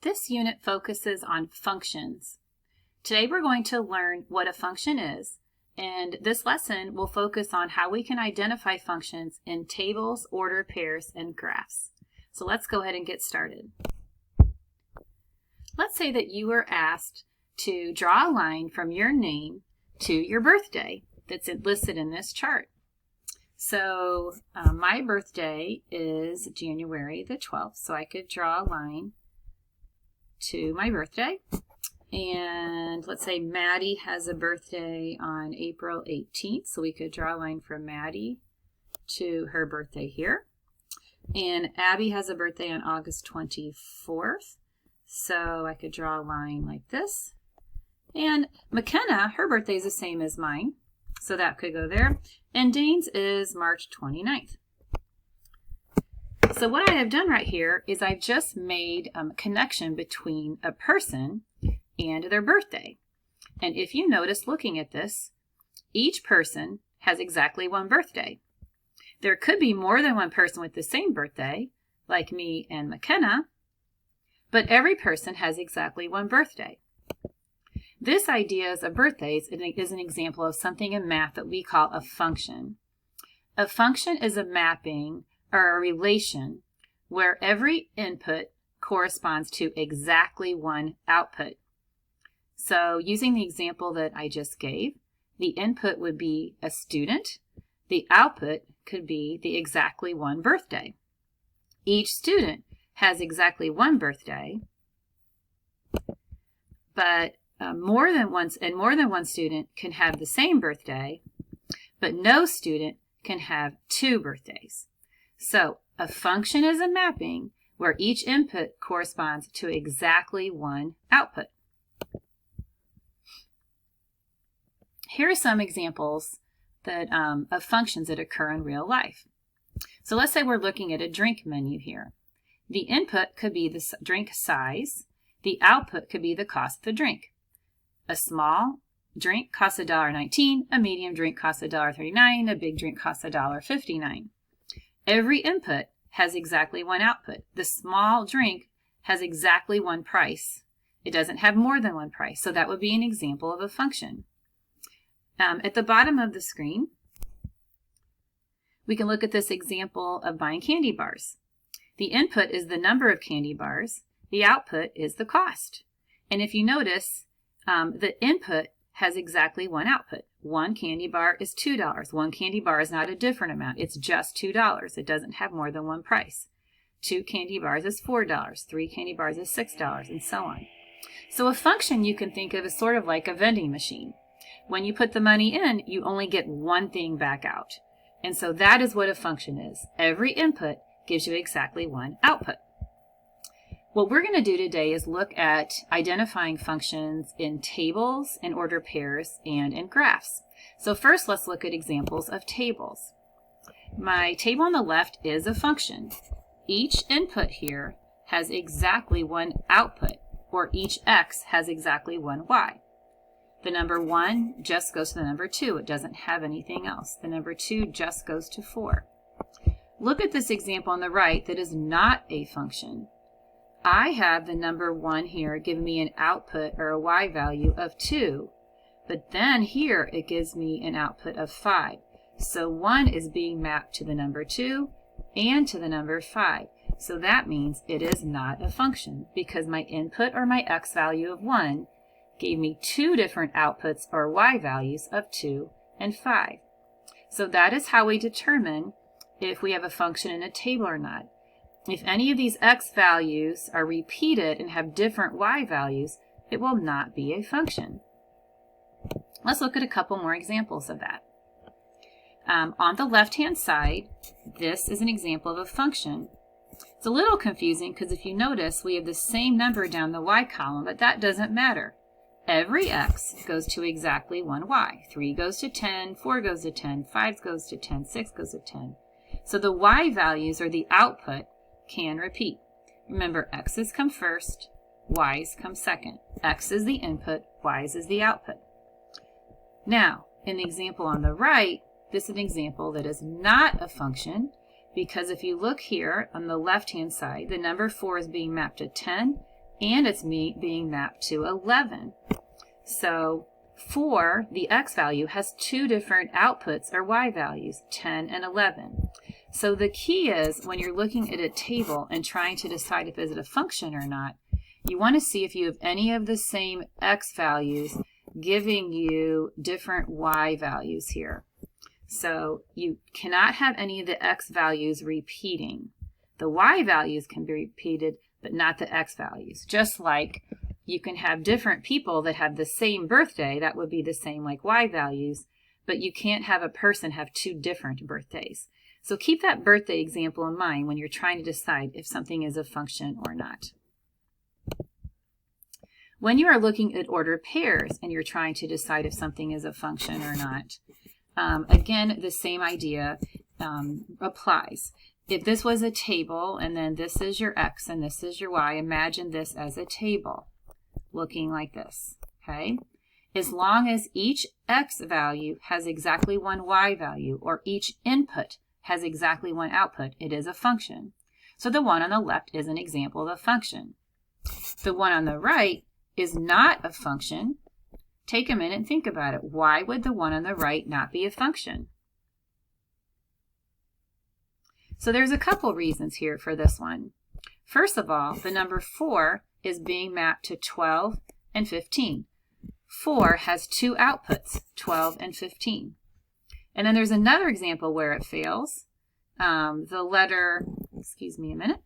This unit focuses on functions. Today we're going to learn what a function is, and this lesson will focus on how we can identify functions in tables, order pairs, and graphs. So let's go ahead and get started. Let's say that you were asked to draw a line from your name to your birthday that's listed in this chart. So my birthday is January the 12th, so I could draw a line to my birthday. And let's say Maddie has a birthday on April 18th, so we could draw a line from Maddie to her birthday here. And Abby has a birthday on August 24th, so I could draw a line like this. And McKenna, her birthday is the same as mine, so that could go there. And Dane's is March 29th. So what I have done right here is I've just made a connection between a person and their birthday. And if you notice looking at this, each person has exactly one birthday. There could be more than one person with the same birthday, like me and McKenna, but every person has exactly one birthday. This idea of birthdays is an example of something in math that we call a function. A function is a mapping or a relation where every input corresponds to exactly one output. So using the example that I just gave, the input would be a student. The output could be the exactly one birthday. Each student has exactly one birthday, but more than one student can have the same birthday, but no student can have two birthdays. So a function is a mapping where each input corresponds to exactly one output. Here are some examples of functions that occur in real life. So let's say we're looking at a drink menu here. The input could be the drink size. The output could be the cost of the drink. A small drink costs $1.19, a medium drink costs $1.39, a big drink costs $1.59. Every input has exactly one output. The small drink has exactly one price. It doesn't have more than one price, so that would be an example of a function. At the bottom of the screen, we can look at this example of buying candy bars. The input is the number of candy bars. The output is the cost. And if you notice, the input has exactly one output. One candy bar is $2. One candy bar is not a different amount. It's just $2. It doesn't have more than one price. Two candy bars is $4. Three candy bars is $6, and so on. So a function you can think of as sort of like a vending machine. When you put the money in, you only get one thing back out. And so that is what a function is. Every input gives you exactly one output. What we're going to do today is look at identifying functions in tables, in order pairs, and in graphs. So first, let's look at examples of tables. My table on the left is a function. Each input here has exactly one output, or each x has exactly one y. The number 1 just goes to the number 2. It doesn't have anything else. The number 2 just goes to 4. Look at this example on the right that is not a function. I have the number 1 here giving me an output or a y value of 2, but then here it gives me an output of 5. So 1 is being mapped to the number 2 and to the number 5. So that means it is not a function because my input or my x value of 1 gave me two different outputs or y values of 2 and 5. So that is how we determine if we have a function in a table or not. If any of these x values are repeated and have different y values, it will not be a function. Let's look at a couple more examples of that. On the left-hand side, this is an example of a function. It's a little confusing because if you notice, we have the same number down the y column, but that doesn't matter. Every x goes to exactly one y. 3 goes to 10, 4 goes to 10, 5 goes to 10, 6 goes to 10. So the y values, or the output, can repeat. Remember, x's come first, y's come second. X is the input, y's is the output. Now, in the example on the right, this is an example that is not a function because if you look here on the left-hand side, the number 4 is being mapped to 10 and it's being mapped to 11. So 4, the x value, has two different outputs or y values, 10 and 11. So the key is when you're looking at a table and trying to decide if is it a function or not, you want to see if you have any of the same x values giving you different y values here. So you cannot have any of the x values repeating. The y values can be repeated, but not the x values. Just like you can have different people that have the same birthday, that would be the same like y values, but you can't have a person have two different birthdays. So keep that birthday example in mind when you're trying to decide if something is a function or not. When you are looking at ordered pairs and you're trying to decide if something is a function or not, again, the same idea applies. If this was a table and then this is your x and this is your y, imagine this as a table looking like this, okay? As long as each x value has exactly one y value, or each input has exactly one output, it is a function. So the one on the left is an example of a function. The one on the right is not a function. Take a minute and think about it. Why would the one on the right not be a function? So there's a couple reasons here for this one. First of all, the number 4 is being mapped to 12 and 15. 4 has two outputs, 12 and 15. And then there's another example where it fails. The letter, excuse me a minute.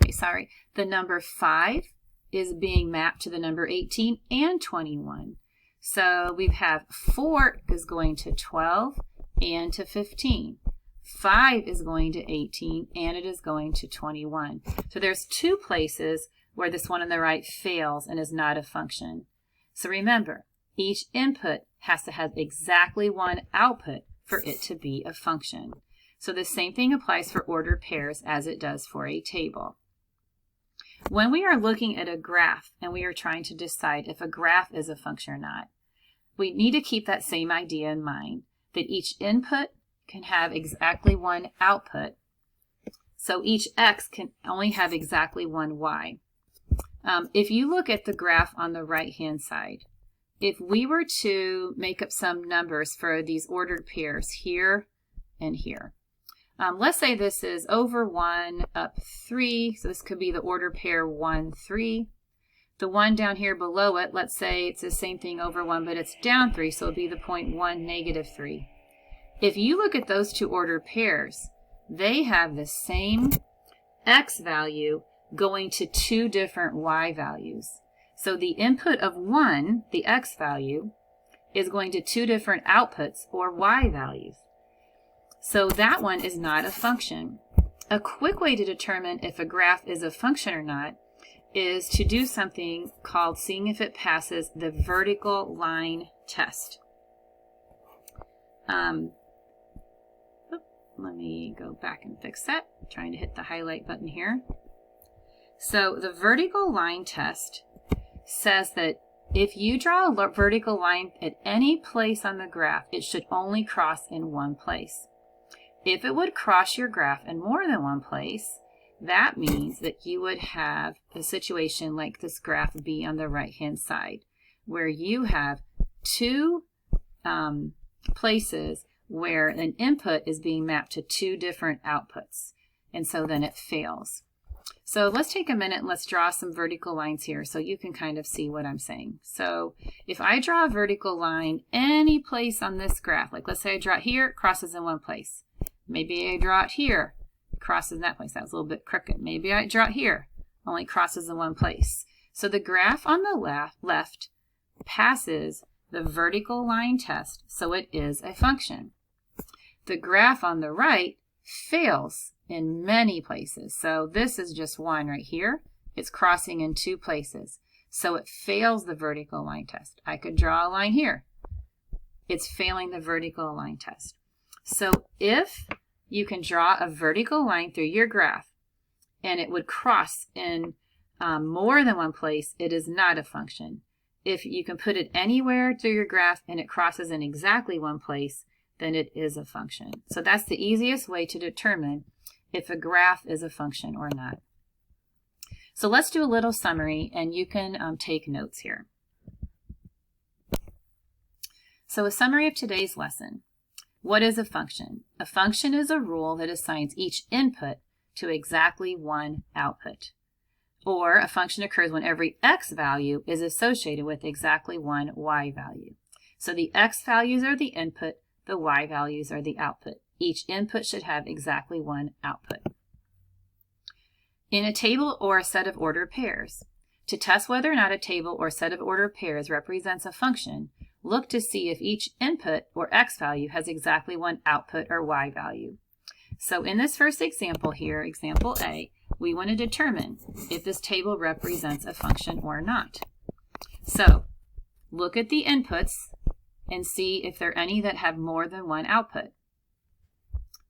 Okay, sorry. The number 5 is being mapped to the number 18 and 21. So we have 4 is going to 12 and to 15. 5 is going to 18 and it is going to 21. So there's two places where this one on the right fails and is not a function. So remember, each input has to have exactly one output for it to be a function. So the same thing applies for ordered pairs as it does for a table. When we are looking at a graph and we are trying to decide if a graph is a function or not, we need to keep that same idea in mind, that each input can have exactly one output. So each x can only have exactly one y. If you look at the graph on the right-hand side, if we were to make up some numbers for these ordered pairs here and here, let's say this is over 1, up 3, so this could be the ordered pair 1, 3. The one down here below it, let's say it's the same thing over 1, but it's down 3, so it'll be the point 1, negative 3. If you look at those two ordered pairs, they have the same x value going to two different y values. So the input of 1, the x value, is going to two different outputs or y values. So that one is not a function. A quick way to determine if a graph is a function or not is to do something called seeing if it passes the vertical line test. Let me go back and fix that. I'm trying to hit the highlight button here. So the vertical line test says that if you draw a vertical line at any place on the graph, it should only cross in one place. If it would cross your graph in more than one place, that means that you would have a situation like this graph B on the right-hand side, where you have two places where an input is being mapped to two different outputs, and so then it fails. So let's take a minute and let's draw some vertical lines here so you can kind of see what I'm saying. So if I draw a vertical line any place on this graph, like let's say I draw it here, it crosses in one place. Maybe I draw it here, it crosses in that place. That was a little bit crooked. Maybe I draw it here, only crosses in one place. So the graph on the left passes the vertical line test, so it is a function. The graph on the right fails in many places. So this is just one right here. It's crossing in two places. So it fails the vertical line test. I could draw a line here. It's failing the vertical line test. So if you can draw a vertical line through your graph and it would cross in more than one place, it is not a function. If you can put it anywhere through your graph and it crosses in exactly one place, then it is a function. So that's the easiest way to determine if a graph is a function or not. So let's do a little summary, and you can take notes here. So a summary of today's lesson. What is a function? A function is a rule that assigns each input to exactly one output. Or a function occurs when every x value is associated with exactly one y value. So the x values are the input, the y values are the output. Each input should have exactly one output. In a table or a set of ordered pairs, to test whether or not a table or set of ordered pairs represents a function, look to see if each input or x value has exactly one output or y value. So in this first example here, example A, we want to determine if this table represents a function or not. So look at the inputs and see if there are any that have more than one output.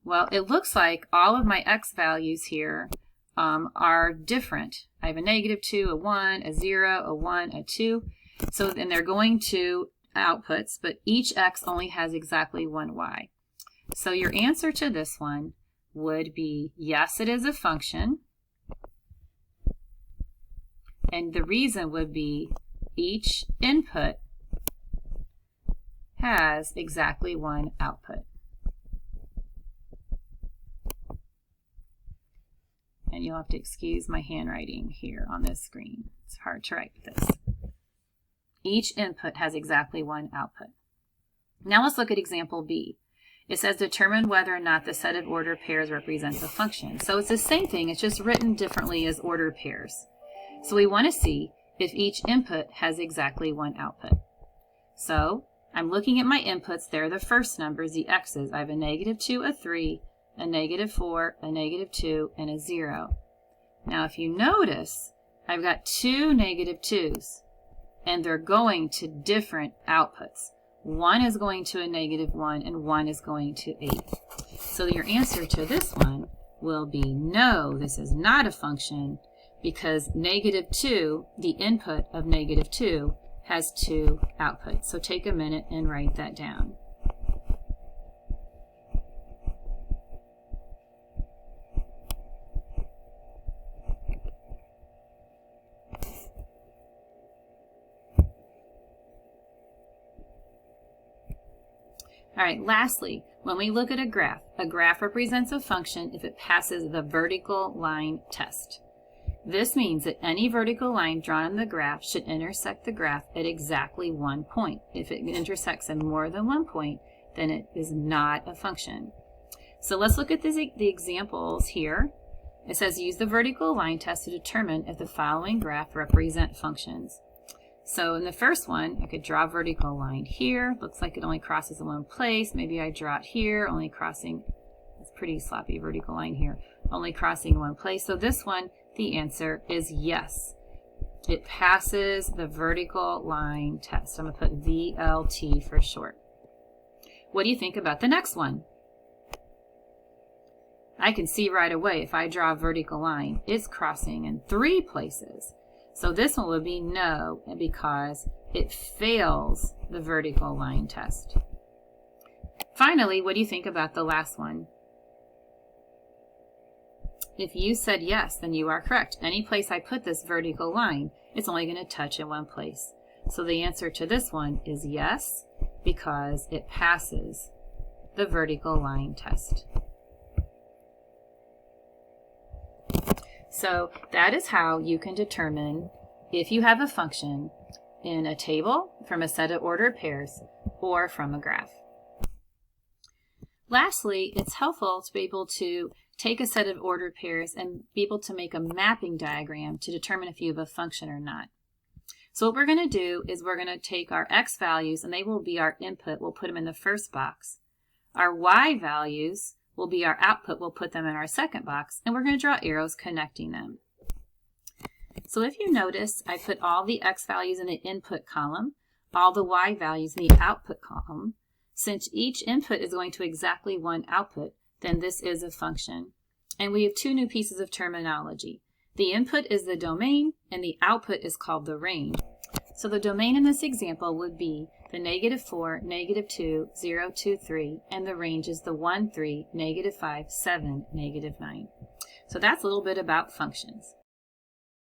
Well, it looks like all of my x values here are different. I have a -2, a 1, a 0, a 1, a 2. So then they're going to outputs, but each x only has exactly one y. So your answer to this one would be yes, it is a function. And the reason would be each input has exactly one output. And you'll have to excuse my handwriting here on this screen. It's hard to write with this. Each input has exactly one output. Now let's look at example B. It says determine whether or not the set of ordered pairs represents a function. So it's the same thing, it's just written differently as ordered pairs. So we want to see if each input has exactly one output. So I'm looking at my inputs. They're the first numbers, the x's. I have a -2, a 3, a -4, a -2, and a 0. Now if you notice, I've got two -2's, and they're going to different outputs. One is going to a -1 and one is going to 8. So your answer to this one will be no, this is not a function, because -2, the input of -2, has two outputs. So take a minute and write that down. All right, lastly, when we look at a graph represents a function if it passes the vertical line test. This means that any vertical line drawn on the graph should intersect the graph at exactly one point. If it intersects at more than one point, then it is not a function. So let's look at the examples here. It says use the vertical line test to determine if the following graph represent functions. So in the first one, I could draw a vertical line here. Looks like it only crosses in one place. Maybe I draw it here, only crossing, it's pretty sloppy vertical line here, only crossing in one place. So this one, the answer is yes. It passes the vertical line test. I'm going to put VLT for short. What do you think about the next one? I can see right away if I draw a vertical line, it's crossing in 3 places. So this one would be no, because it fails the vertical line test. Finally, what do you think about the last one? If you said yes, then you are correct. Any place I put this vertical line, it's only going to touch in one place. So the answer to this one is yes, because it passes the vertical line test. So that is how you can determine if you have a function in a table, from a set of ordered pairs, or from a graph. Lastly, it's helpful to be able to take a set of ordered pairs and be able to make a mapping diagram to determine if you have a function or not. So what we're going to do is we're going to take our x values, and they will be our input. We'll put them in the first box. Our y values will be our output. We'll put them in our second box, and we're going to draw arrows connecting them. So if you notice, I put all the x values in the input column, all the y values in the output column. Since each input is going to exactly one output, then this is a function. And we have 2 new pieces of terminology. The input is the domain, and the output is called the range. So the domain in this example would be the -4, -2, 0, 2, 3, and the range is the 1, 3, -5, 7, -9. So that's a little bit about functions.